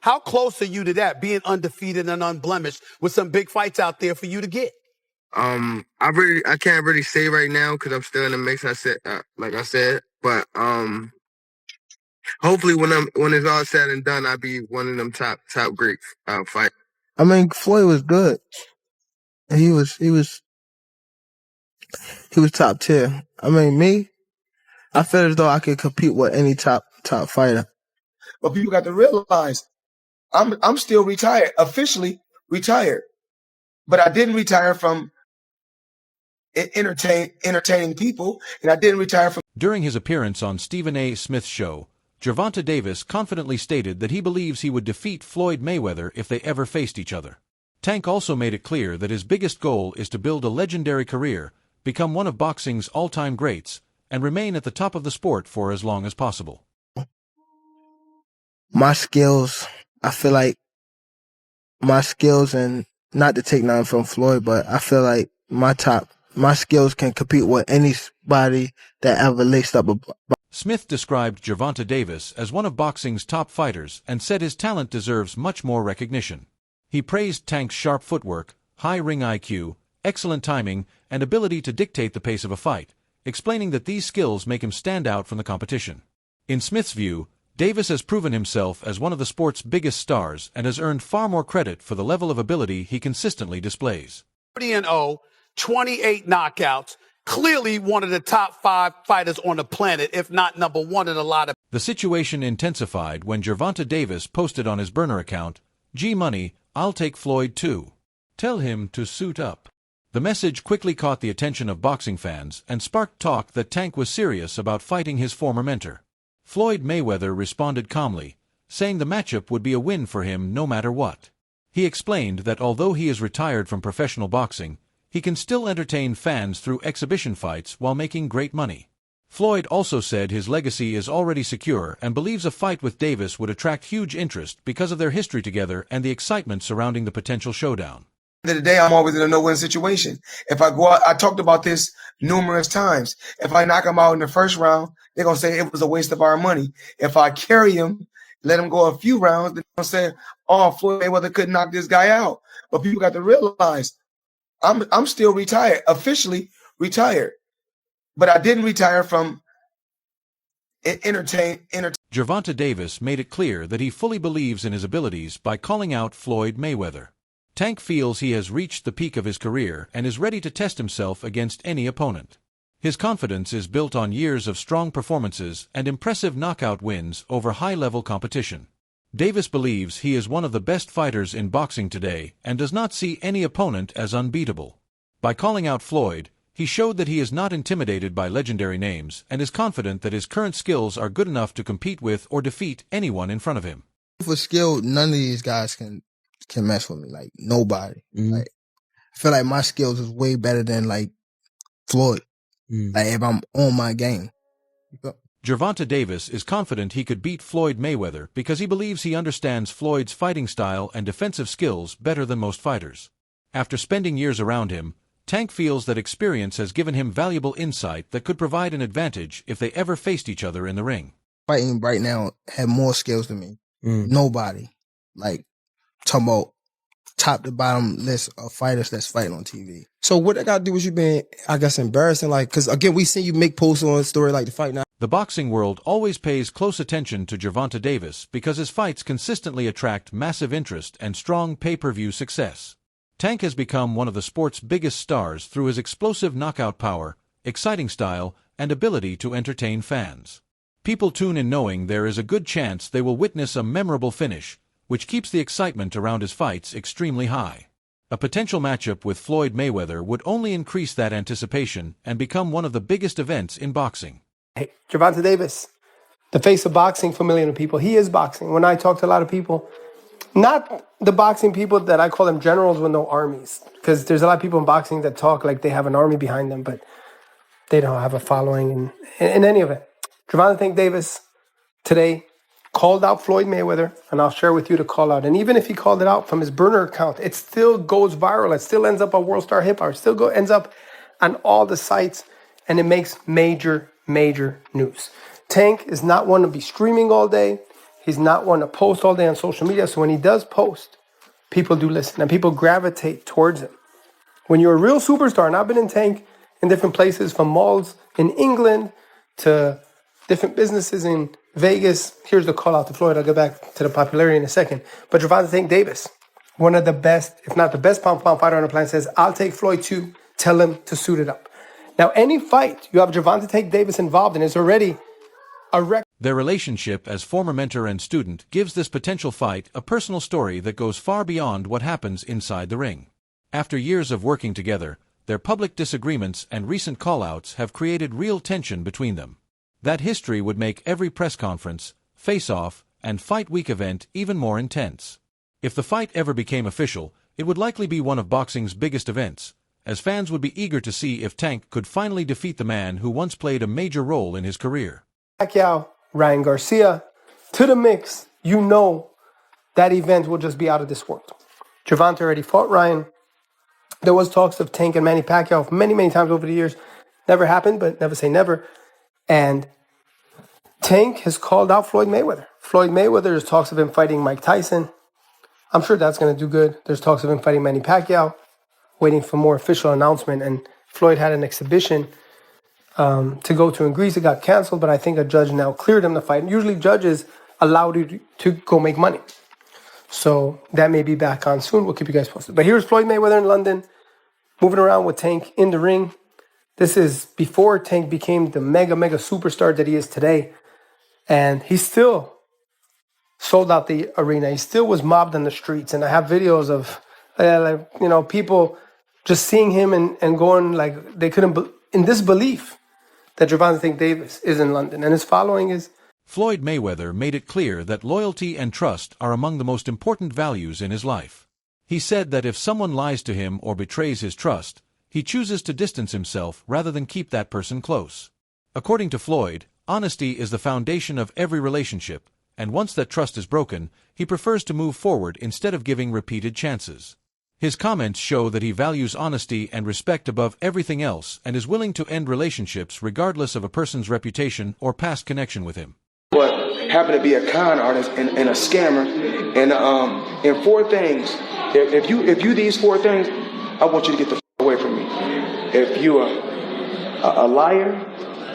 How close are you to that, being undefeated and unblemished with some big fights out there for you to get? I can't really say right now because I'm still in the mix. Like I said, but hopefully when it's all said and done, I'll be one of them top greats fight. I mean, Floyd was good. He was top tier. I mean, I feel as though I could compete with any top fighter. But people got to realize I'm still retired, officially retired. But I didn't retire from entertaining people, and I didn't retire from. During his appearance on Stephen A. Smith's show, Gervonta Davis confidently stated that he believes he would defeat Floyd Mayweather if they ever faced each other. Tank also made it clear that his biggest goal is to build a legendary career, become one of boxing's all-time greats, and remain at the top of the sport for as long as possible. My skills, I feel like my skills, and not to take nothing from Floyd, but I feel like my skills can compete with anybody that ever laced up a. Smith described Gervonta Davis as one of boxing's top fighters and said his talent deserves much more recognition. He praised Tank's sharp footwork, high ring IQ, excellent timing, and ability to dictate the pace of a fight, explaining that these skills make him stand out from the competition. In Smith's view, Davis has proven himself as one of the sport's biggest stars and has earned far more credit for the level of ability he consistently displays. 30-0, 28 knockouts, clearly one of the top 5 fighters on the planet, if not number 1 in a lot of. The situation intensified when Gervonta Davis posted on his burner account, "G-Money, I'll take Floyd too. Tell him to suit up." The message quickly caught the attention of boxing fans and sparked talk that Tank was serious about fighting his former mentor. Floyd Mayweather responded calmly, saying the matchup would be a win for him no matter what. He explained that although he is retired from professional boxing, he can still entertain fans through exhibition fights while making great money. Floyd also said his legacy is already secure and believes a fight with Davis would attract huge interest because of their history together and the excitement surrounding the potential showdown. At the end of the day, I'm always in a no-win situation. If I go out, I talked about this numerous times. If I knock him out in the first round, they're going to say it was a waste of our money. If I carry him, let him go a few rounds, they're going to say, oh, Floyd Mayweather couldn't knock this guy out. But people got to realize I'm still retired, officially retired. But I didn't retire from entertain. Gervonta Davis made it clear that he fully believes in his abilities by calling out Floyd Mayweather. Tank feels he has reached the peak of his career and is ready to test himself against any opponent. His confidence is built on years of strong performances and impressive knockout wins over high-level competition. Davis believes he is one of the best fighters in boxing today and does not see any opponent as unbeatable. By calling out Floyd, he showed that he is not intimidated by legendary names and is confident that his current skills are good enough to compete with or defeat anyone in front of him. For skill, none of these guys can mess with me. Like, nobody. Like, I feel like my skills is way better than like Floyd. Like, if I'm on my game. Gervonta Davis is confident he could beat Floyd Mayweather because he believes he understands Floyd's fighting style and defensive skills better than most fighters. After spending years around him, Tank feels that experience has given him valuable insight that could provide an advantage if they ever faced each other in the ring. Fighting right now have more skills than me. Nobody. Like, talking about top to bottom list of fighters that's fighting on TV. So what that got to do with you being, I guess, embarrassing? Like, because again, we seen you make posts on a story like the fight now. The boxing world always pays close attention to Gervonta Davis because his fights consistently attract massive interest and strong pay-per-view success. Tank has become one of the sport's biggest stars through his explosive knockout power, exciting style, and ability to entertain fans. People tune in knowing there is a good chance they will witness a memorable finish, which keeps the excitement around his fights extremely high. A potential matchup with Floyd Mayweather would only increase that anticipation and become one of the biggest events in boxing. Hey, Gervonta Davis, the face of boxing for millions of people. He is boxing. When I talk to a lot of people, not the boxing people that I call them generals with no armies, because there's a lot of people in boxing that talk like they have an army behind them, but they don't have a following in any of it. Gervonta Tank Davis today called out Floyd Mayweather, and I'll share with you the call out. And even if he called it out from his burner account, it still goes viral. It still ends up on World Star Hip Hop. It still ends up on all the sites, and it makes major news. Tank is not one to be streaming all day. He's not one to post all day on social media. So when he does post, people do listen and people gravitate towards him. When you're a real superstar, and I've been in Tank in different places, from malls in England to different businesses in Vegas. Here's the call out to Floyd. I'll get back to the popularity in a second. But Gervonta Tank Davis, one of the best, if not the best pound-for-pound fighter on the planet, says, I'll take Floyd too. Tell him to suit it up. Now, any fight you have Gervonta Tank Davis involved in is already a record. Their relationship as former mentor and student gives this potential fight a personal story that goes far beyond what happens inside the ring. After years of working together, their public disagreements and recent call-outs have created real tension between them. That history would make every press conference, face-off, and fight week event even more intense. If the fight ever became official, it would likely be one of boxing's biggest events, as fans would be eager to see if Tank could finally defeat the man who once played a major role in his career. Pacquiao, Ryan Garcia, to the mix, you know that event will just be out of this world. Gervonta already fought Ryan. There was talks of Tank and Manny Pacquiao many, many times over the years. Never happened, but never say never. And Tank has called out Floyd Mayweather. Floyd Mayweather, there's talks of him fighting Mike Tyson. I'm sure that's going to do good. There's talks of him fighting Manny Pacquiao, waiting for more official announcement. And Floyd had an exhibition to go to in Greece. It got canceled, but I think a judge now cleared him to fight. Usually judges allow you to go make money. So that may be back on soon. We'll keep you guys posted. But here's Floyd Mayweather in London, moving around with Tank in the ring. This is before Tank became the mega superstar that he is today. And he still sold out the arena. He still was mobbed in the streets. And I have videos of, people just seeing him and going like they couldn't, in disbelief that Gervonta Tank Davis is in London. And his following is... Floyd Mayweather made it clear that loyalty and trust are among the most important values in his life. He said that if someone lies to him or betrays his trust, he chooses to distance himself rather than keep that person close. According to Floyd, honesty is the foundation of every relationship, and once that trust is broken, he prefers to move forward instead of giving repeated chances. His comments show that he values honesty and respect above everything else and is willing to end relationships regardless of a person's reputation or past connection with him. But happen to be a con artist and a scammer, and four things. If you these four things, I want you to get the away from me. If you are a liar,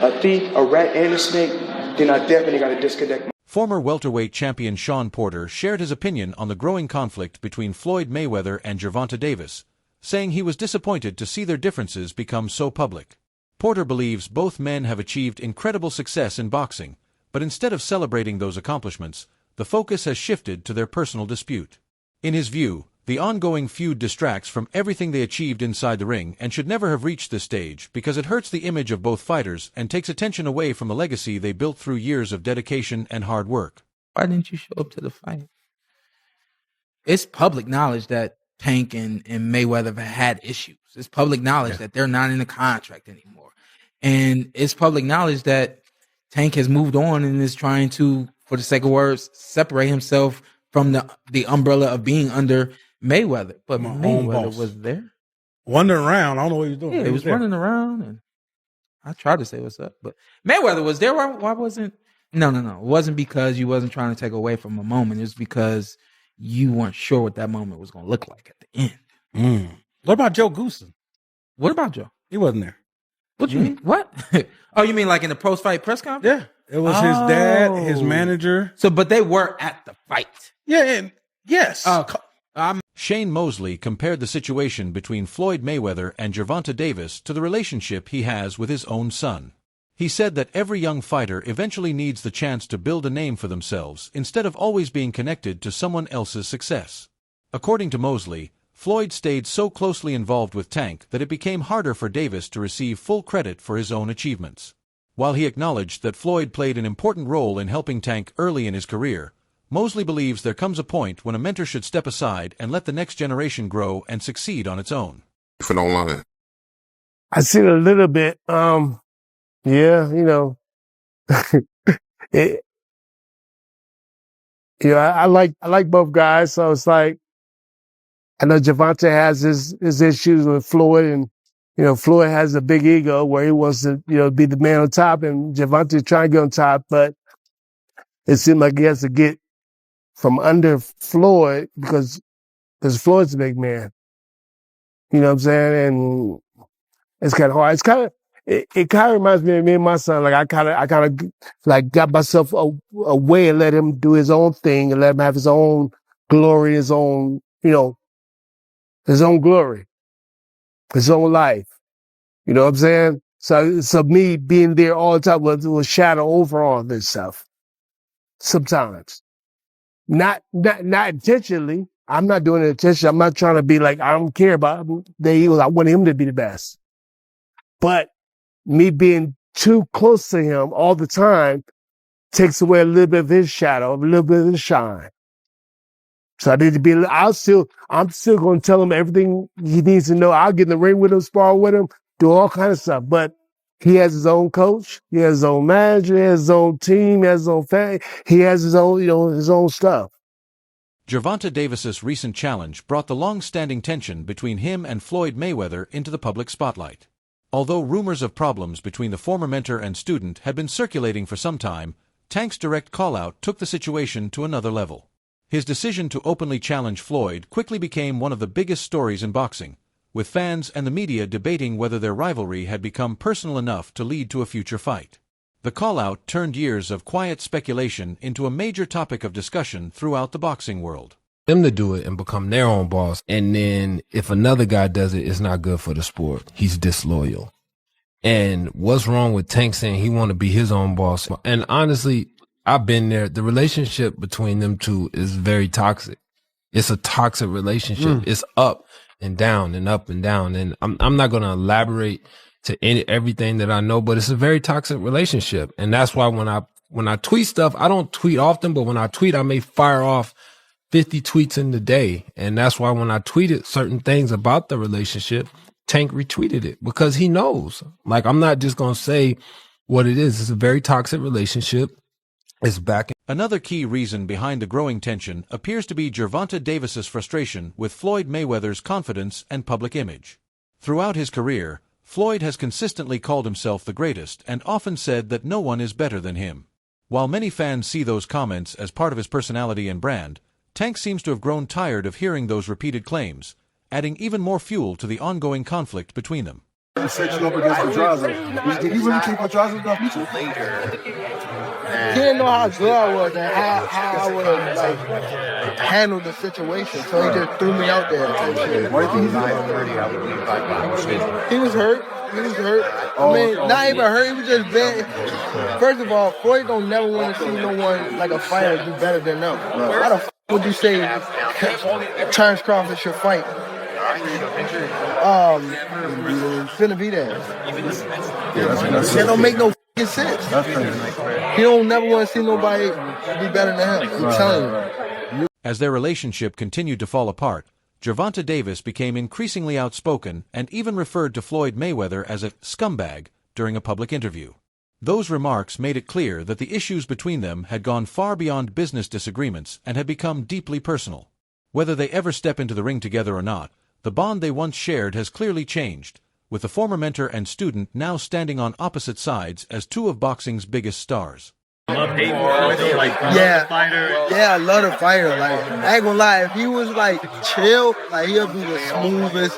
a thief, a rat, and a snake, then I definitely got to disconnect. Former welterweight champion Shawn Porter shared his opinion on the growing conflict between Floyd Mayweather and Gervonta Davis, saying he was disappointed to see their differences become so public. Porter believes both men have achieved incredible success in boxing, but instead of celebrating those accomplishments, the focus has shifted to their personal dispute. In his view, the ongoing feud distracts from everything they achieved inside the ring and should never have reached this stage because it hurts the image of both fighters and takes attention away from the legacy they built through years of dedication and hard work. Why didn't you show up to the fight? It's public knowledge that Tank and Mayweather have had issues. It's public knowledge that they're not in the contract anymore. And it's public knowledge that Tank has moved on and is trying to, for the sake of words, separate himself from the umbrella of being under Mayweather. But Mayweather was there. Wandering around. I don't know what he was doing. Yeah, he was running around, and I tried to say what's up. But Mayweather was there. Why wasn't... No. It wasn't because you wasn't trying to take away from a moment. It was because you weren't sure what that moment was going to look like at the end. What about Joe Goosen? What about Joe? He wasn't there. What you mean? What? Oh, you mean like in the post-fight press conference? Yeah. It was his dad, his manager. So, but they were at the fight. Yeah, and yes. Shane Mosley compared the situation between Floyd Mayweather and Gervonta Davis to the relationship he has with his own son. He said that every young fighter eventually needs the chance to build a name for themselves instead of always being connected to someone else's success. According to Mosley, Floyd stayed so closely involved with Tank that it became harder for Davis to receive full credit for his own achievements. While he acknowledged that Floyd played an important role in helping Tank early in his career, Mosley believes there comes a point when a mentor should step aside and let the next generation grow and succeed on its own. If it online. I seen a little bit. I like both guys, so it's like, I know Gervonta has his issues with Floyd, and Floyd has a big ego where he wants to be the man on top, and Gervonta trying to get on top. But it seemed like he has to get from under Floyd because Floyd's a big man. You know what I'm saying? And it's kind of hard. It's kind of it kind of reminds me of me and my son. Like I kind of like got myself away and let him do his own thing and let him have his own glory, his own his own glory, his own life. You know what I'm saying? So me being there all the time will shadow over all this stuff. Sometimes, not intentionally. I'm not doing it intentionally. I'm not trying to be like I don't care about the Eagles. I want him to be the best, but me being too close to him all the time takes away a little bit of his shadow, a little bit of his shine. So I need to be, I'm still going to tell him everything he needs to know. I'll get in the ring with him, spar with him, do all kinds of stuff. But he has his own coach. He has his own manager. He has his own team. He has his own family. He has his own, his own stuff. Gervonta Davis's recent challenge brought the long-standing tension between him and Floyd Mayweather into the public spotlight. Although rumors of problems between the former mentor and student had been circulating for some time, Tank's direct call-out took the situation to another level. His decision to openly challenge Floyd quickly became one of the biggest stories in boxing, with fans and the media debating whether their rivalry had become personal enough to lead to a future fight. The call-out turned years of quiet speculation into a major topic of discussion throughout the boxing world. Them to do it and become their own boss. And then if another guy does it, it's not good for the sport. He's disloyal. And what's wrong with Tank saying he want to be his own boss? And honestly, I've been there. The relationship between them two is very toxic. It's a toxic relationship. It's up and down and up and down. And I'm not going to elaborate to everything that I know, but it's a very toxic relationship. And that's why when I tweet stuff, I don't tweet often, but when I tweet, I may fire off 50 tweets in the day. And that's why when I tweeted certain things about the relationship, Tank retweeted it because he knows. Like, I'm not just going to say what it is. It's a very toxic relationship. It's back. Another key reason behind the growing tension appears to be Gervonta Davis's frustration with Floyd Mayweather's confidence and public image. Throughout his career, Floyd has consistently called himself the greatest and often said that no one is better than him. While many fans see those comments as part of his personality and brand, Tank seems to have grown tired of hearing those repeated claims, adding even more fuel to the ongoing conflict between them. Did he really think Pedraza got me too? He didn't know how good I was and how I would have handled the situation, so he just threw me out there. He was hurt. I mean, not even hurt. He was just bad. First of all, Floyd don't never want to see no one like a fighter do better than them. Why the f would you say Terrence Crawford should fight? Finna be there. That don't make no sense. He don't never want to see nobody be better than him. I'm telling you. As their relationship continued to fall apart, Gervonta Davis became increasingly outspoken and even referred to Floyd Mayweather as a scumbag during a public interview. Those remarks made it clear that the issues between them had gone far beyond business disagreements and had become deeply personal. Whether they ever step into the ring together or not, the bond they once shared has clearly changed, with the former mentor and student now standing on opposite sides as two of boxing's biggest stars. Yeah, I love the fighter. Like, I ain't gonna lie, if he was like chill, like he'll be the smoothest,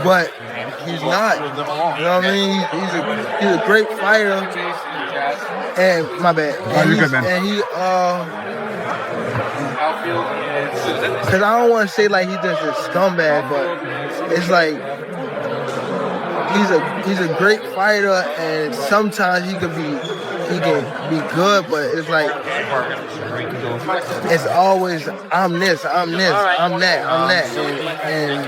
but he's not. You know what I mean? He's a great fighter. And my bad. And he because I don't want to say like he's just a scumbag, but it's like he's a great fighter, and sometimes he can be good, but it's like it's always I'm this, I'm that, and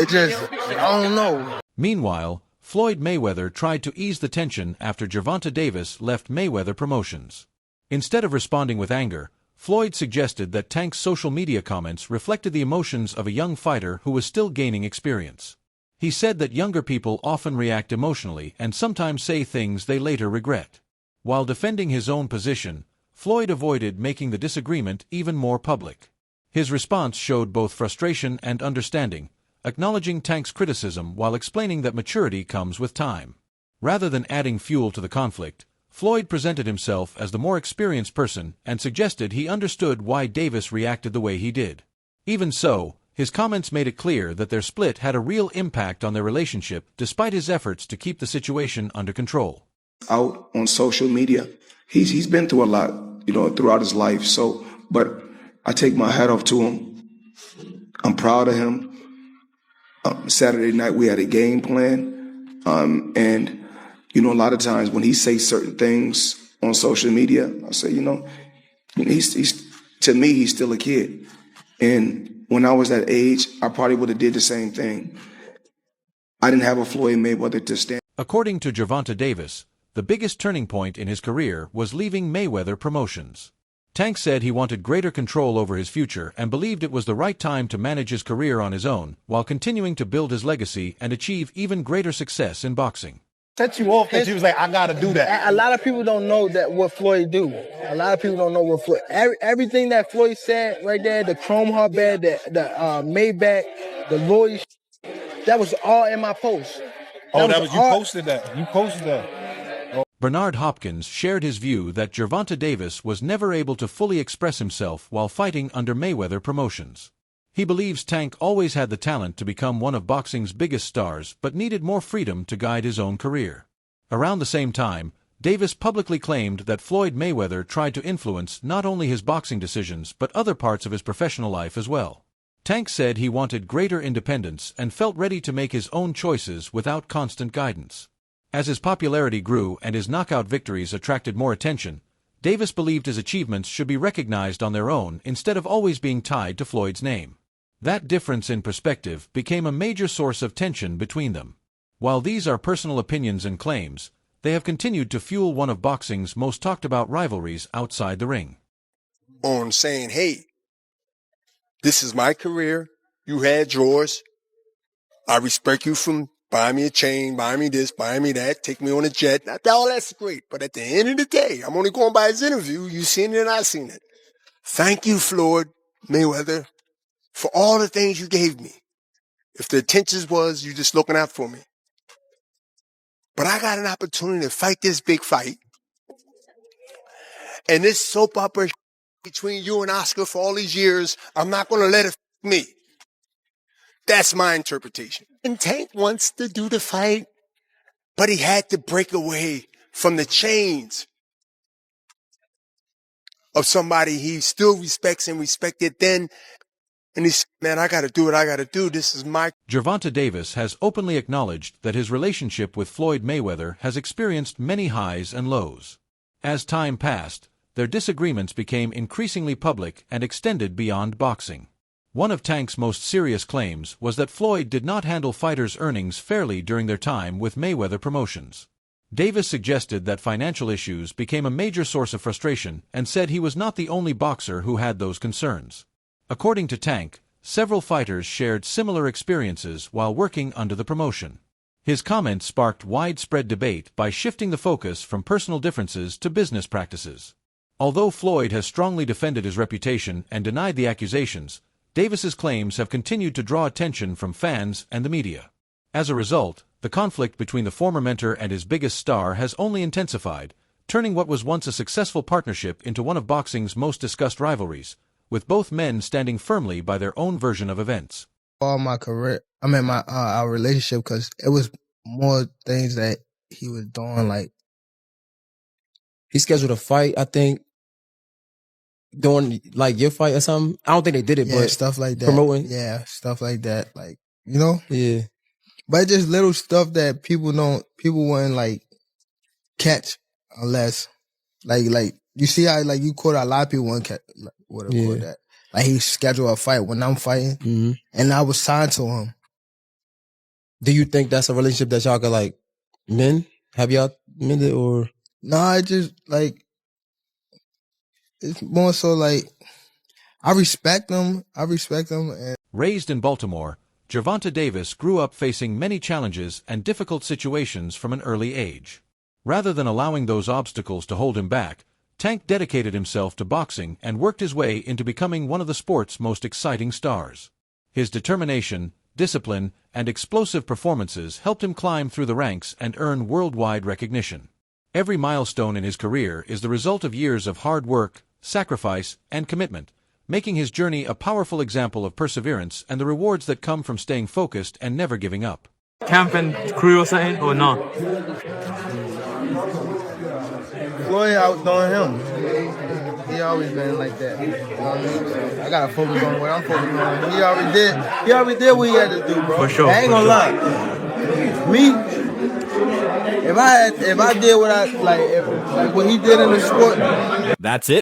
it just I don't know. Meanwhile, Floyd Mayweather tried to ease the tension after Gervonta Davis left Mayweather Promotions. Instead of responding with anger, Floyd suggested that Tank's social media comments reflected the emotions of a young fighter who was still gaining experience. He said that younger people often react emotionally and sometimes say things they later regret. While defending his own position, Floyd avoided making the disagreement even more public. His response showed both frustration and understanding, acknowledging Tank's criticism while explaining that maturity comes with time. Rather than adding fuel to the conflict, Floyd presented himself as the more experienced person and suggested he understood why Davis reacted the way he did. Even so, his comments made it clear that their split had a real impact on their relationship despite his efforts to keep the situation under control. Out on social media, he's been through a lot, throughout his life. But I take my hat off to him. I'm proud of him. Saturday night we had a game plan, and a lot of times when he says certain things on social media, I say, he's to me he's still a kid, and when I was that age, I probably would have did the same thing. I didn't have a Floyd Mayweather to stand. According to Gervonta Davis, the biggest turning point in his career was leaving Mayweather Promotions. Tank said he wanted greater control over his future and believed it was the right time to manage his career on his own, while continuing to build his legacy and achieve even greater success in boxing. Set you off because he was like, I gotta do that. A lot of people don't know that what Floyd do. A lot of people don't know what Floyd. Everything that Floyd said right there, the chrome heart bed, the Maybach, the Lloyd, that was all in my post. That was you posted that. You posted that. Bernard Hopkins shared his view that Gervonta Davis was never able to fully express himself while fighting under Mayweather Promotions. He believes Tank always had the talent to become one of boxing's biggest stars but needed more freedom to guide his own career. Around the same time, Davis publicly claimed that Floyd Mayweather tried to influence not only his boxing decisions but other parts of his professional life as well. Tank said he wanted greater independence and felt ready to make his own choices without constant guidance. As his popularity grew and his knockout victories attracted more attention, Davis believed his achievements should be recognized on their own instead of always being tied to Floyd's name. That difference in perspective became a major source of tension between them. While these are personal opinions and claims, they have continued to fuel one of boxing's most talked-about rivalries outside the ring. On saying, hey, this is my career. You had yours. I respect you from buying me a chain, buying me this, buying me that, take me on a jet. Now, all that's great. But at the end of the day, I'm only going by his interview. You seen it and I seen it. Thank you, Floyd Mayweather, for all the things you gave me. If the intentions was you just looking out for me. But I got an opportunity to fight this big fight. And this soap opera between you and Oscar for all these years, I'm not going to let it f me. That's my interpretation. And Tank wants to do the fight, but he had to break away from the chains of somebody he still respects and respected then. And he said, man, I got to do what I got to do. This is my... Gervonta Davis has openly acknowledged that his relationship with Floyd Mayweather has experienced many highs and lows. As time passed, their disagreements became increasingly public and extended beyond boxing. One of Tank's most serious claims was that Floyd did not handle fighters' earnings fairly during their time with Mayweather Promotions. Davis suggested that financial issues became a major source of frustration and said he was not the only boxer who had those concerns. According to Tank, several fighters shared similar experiences while working under the promotion. His comments sparked widespread debate by shifting the focus from personal differences to business practices. Although Floyd has strongly defended his reputation and denied the accusations, Davis's claims have continued to draw attention from fans and the media. As a result, the conflict between the former mentor and his biggest star has only intensified, turning what was once a successful partnership into one of boxing's most discussed rivalries, with both men standing firmly by their own version of events. All my career, our relationship, because it was more things that he was doing, like he scheduled a fight, I think, during like your fight or something. I don't think they did it, but stuff like that. Promoting. Yeah, stuff like that. Like, you know? Yeah. But just little stuff that people wouldn't like catch unless like you see how like you caught a lot of people wouldn't catch would have caught that. Like he scheduled a fight when I'm fighting and I was signed to him. Do you think that's a relationship that y'all could like mend? Have y'all mended or? No, I just like it's more so like I respect them. And raised in Baltimore, Gervonta Davis grew up facing many challenges and difficult situations from an early age. Rather than allowing those obstacles to hold him back, Tank dedicated himself to boxing and worked his way into becoming one of the sport's most exciting stars. His determination, discipline, and explosive performances helped him climb through the ranks and earn worldwide recognition. Every milestone in his career is the result of years of hard work, sacrifice, and commitment, making his journey a powerful example of perseverance and the rewards that come from staying focused and never giving up. Camp and crew or something, or no? Floyd outdoing him. He always been like that. You know what I mean? So I gotta focus on what I'm focusing on. He already did what he had to do, bro. For sure. I ain't gonna lie. Me, if I did what what he did in the sport. That's it